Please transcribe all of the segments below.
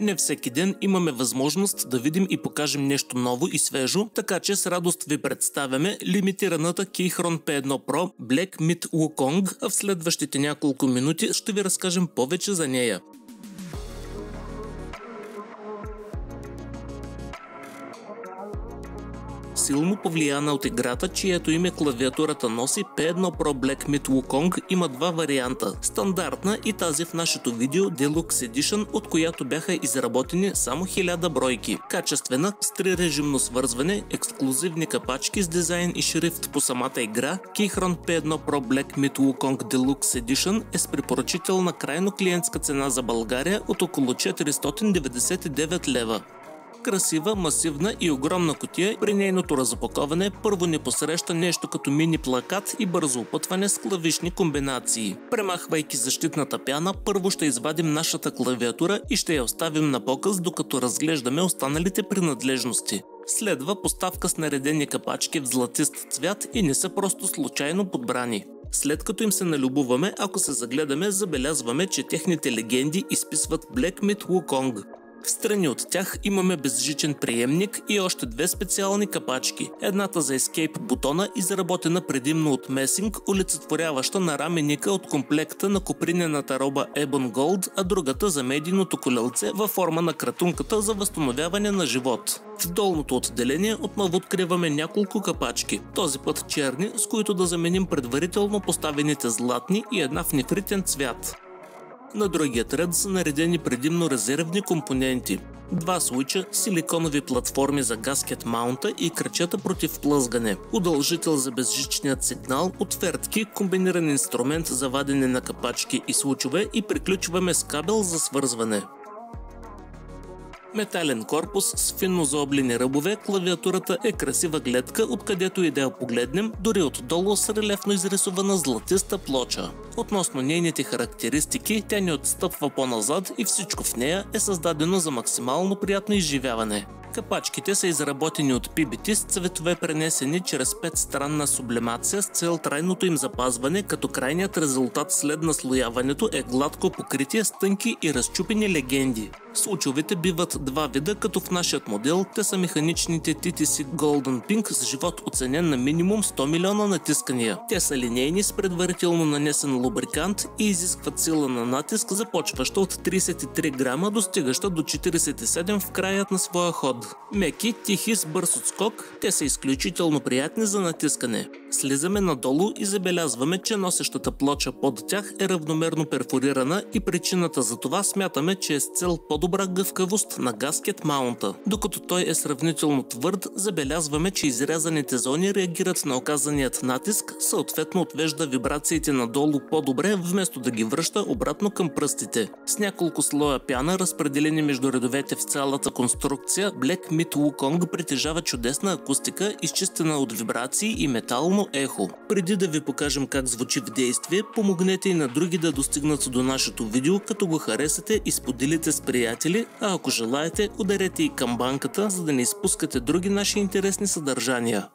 Не всеки ден имаме възможност да видим и покажем нещо ново и свежо, така че с радост ви представяме лимитираната Keychron P1 Pro Black Myth Wukong, а в следващите няколко минути ще ви разкажем повече за нея. Силно повлияна от играта, чието име клавиатурата носи, P1 Pro Black Myth Wukong има два варианта – стандартна и тази в нашето видео Deluxe Edition, от която бяха изработени само 1000 бройки. Качествена, с 3-режимно свързване, ексклузивни капачки с дизайн и шрифт по самата игра, Keychron P1 Pro Black Myth Wukong Deluxe Edition е с препоръчителна крайно клиентска цена за България от около 499 лева. Красива, масивна и огромна кутия, при нейното разопаковане първо ни посреща нещо като мини плакат и бързо опътване с клавишни комбинации. Премахвайки защитната пяна, първо ще извадим нашата клавиатура и ще я оставим на показ, докато разглеждаме останалите принадлежности. Следва поставка с наредени капачки в златист цвят и не са просто случайно подбрани. След като им се налюбуваме, ако се загледаме, забелязваме, че техните легенди изписват Black Myth Wukong. Встрани от тях имаме безжичен приемник и още две специални капачки. Едната за Escape бутона, изработена предимно от месинг, олицетворяваща на раменика от комплекта на копринената роба Ebon Gold, а другата за медийното колелце във форма на кратунката за възстановяване на живот. В долното отделение отново откриваме няколко капачки, този път черни, с които да заменим предварително поставените златни и една в нефритен цвят. На другият ред са наредени предимно резервни компоненти. Два случая, силиконови платформи за гаскет маунта и крачета против плъзгане, удължител за безжичният сигнал, отвертки, комбиниран инструмент за вадене на капачки и случове и приключваме с кабел за свързване. Метален корпус с финно заоблени ръбове, клавиатурата е красива гледка, откъдето и да я погледнем, дори отдолу с релефно изрисувана златиста плоча. Относно нейните характеристики, тя не отстъпва по-назад и всичко в нея е създадено за максимално приятно изживяване. Капачките са изработени от PBT с цветове пренесени чрез 5-странна сублимация с цел трайното им запазване, като крайният резултат след наслояването е гладко покритие с тънки и разчупени легенди. Случовете биват два вида, като в нашият модел те са механичните TTC Golden Pink с живот оценен на минимум 100 милиона натискания. Те са линейни с предварително нанесен лубрикант и изискват сила на натиск, започваща от 33 грама, достигаща до 47 в краят на своя ход. Меки, тихи с бърз отскок, те са изключително приятни за натискане. Слизаме надолу и забелязваме, че носещата плоча под тях е равномерно перфорирана и причината за това смятаме, че е с цел по-добра гъвкавост на гаскет маунта. Докато той е сравнително твърд, забелязваме, че изрязаните зони реагират на оказаният натиск, съответно отвежда вибрациите надолу по-добре, вместо да ги връща обратно към пръстите. С няколко слоя пяна, разпределени между редовете в цялата конструкция, Black Myth Wukong притежава чудесна акустика, изчистена от вибрации и метално ехо. Преди да ви покажем как звучи в действие, помогнете и на други да достигнат до нашето видео, като го харесате и споделите с приятели, а ако желаете, ударете и камбанката, за да не изпускате други наши интересни съдържания.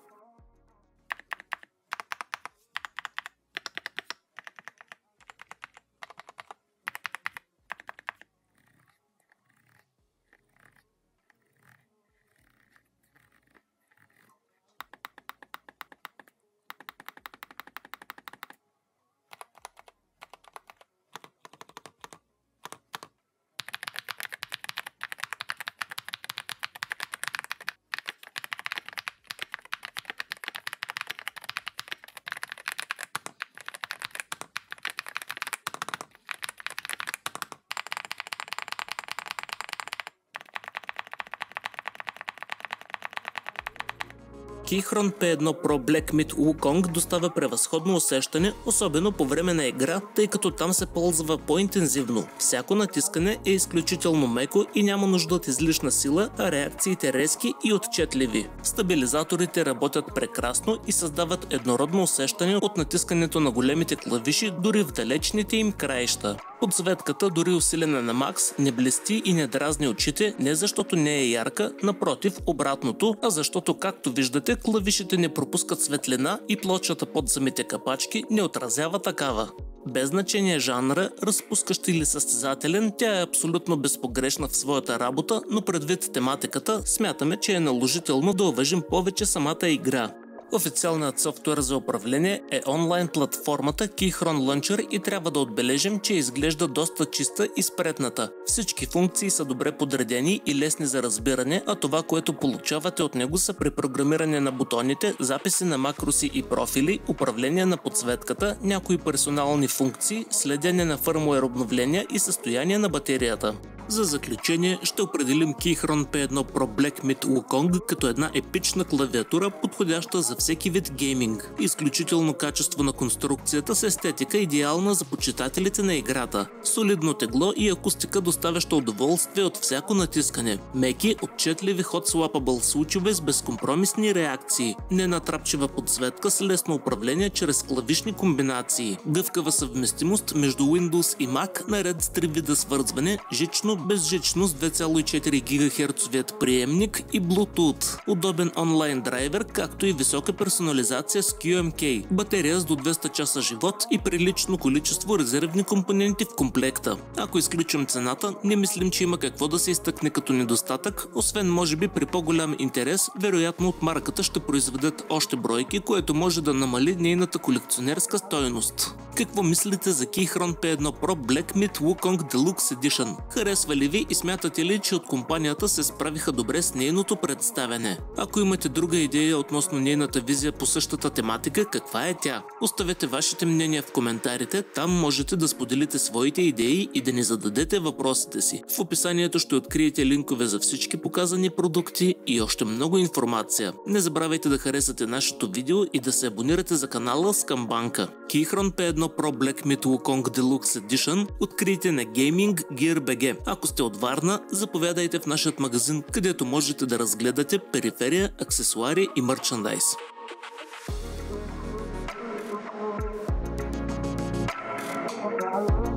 Keychron P1 Pro Black Myth Wukong доставя превъзходно усещане, особено по време на игра, тъй като там се ползва по-интензивно. Всяко натискане е изключително меко и няма нужда от излишна сила, а реакциите резки и отчетливи. Стабилизаторите работят прекрасно и създават еднородно усещане от натискането на големите клавиши, дори в далечните им краища. Подсветката, дори усилена на макс, не блести и не дразни очите, не защото не е ярка, напротив, обратното, а защото, както виждате, клавишите не пропускат светлина и плочата под самите капачки не отразява такава. Без значение жанра, разпускащ или състезателен, тя е абсолютно безпогрешна в своята работа, но предвид тематиката, смятаме, че е наложително да уважим повече самата игра. Официалният софтуер за управление е онлайн платформата Keychron Launcher и трябва да отбележим, че изглежда доста чиста и спретната. Всички функции са добре подредени и лесни за разбиране, а това, което получавате от него, са препрограмиране на бутоните, записи на макроси и профили, управление на подсветката, някои персонални функции, следене на фърмуер обновления и състояние на батерията. За заключение ще определим Keychron P1 Pro Black Myth Wukong като една епична клавиатура, подходяща за всеки вид гейминг. Изключително качество на конструкцията с естетика, идеална за почитателите на играта. Солидно тегло и акустика, доставяща удоволствие от всяко натискане. Меки, отчетливи hot swappable случове с безкомпромисни реакции. Ненатрапчива подсветка с лесно управление чрез клавишни комбинации. Гъвкава съвместимост между Windows и Mac, наред с 3 вида свързване, жично, безжично с 2,4 ГГц приемник и Bluetooth. Удобен онлайн драйвер, както и висока персонализация с QMK. Батерия с до 200 часа живот и прилично количество резервни компоненти в комплекта. Ако изключим цената, не мислим, че има какво да се изтъкне като недостатък, освен може би при по-голям интерес, вероятно от марката ще произведат още бройки, което може да намали нейната колекционерска стойност. Какво мислите за Keychron P1 Pro Black Myth Wukong Deluxe Edition? Харесва ли ви и смятате ли, че от компанията се справиха добре с нейното представяне? Ако имате друга идея относно нейната визия по същата тематика, каква е тя? Оставете вашите мнения в коментарите, там можете да споделите своите идеи и да ни зададете въпросите си. В описанието ще откриете линкове за всички показани продукти и още много информация. Не забравяйте да харесате нашето видео и да се абонирате за канала с камбанка. Keychron P1 Pro Black Myth Wukong Deluxe Edition открийте на Gaming Gear BG. Ако сте от Варна, заповядайте в нашия магазин, където можете да разгледате периферия, аксесуари и мърчандайз. Wow.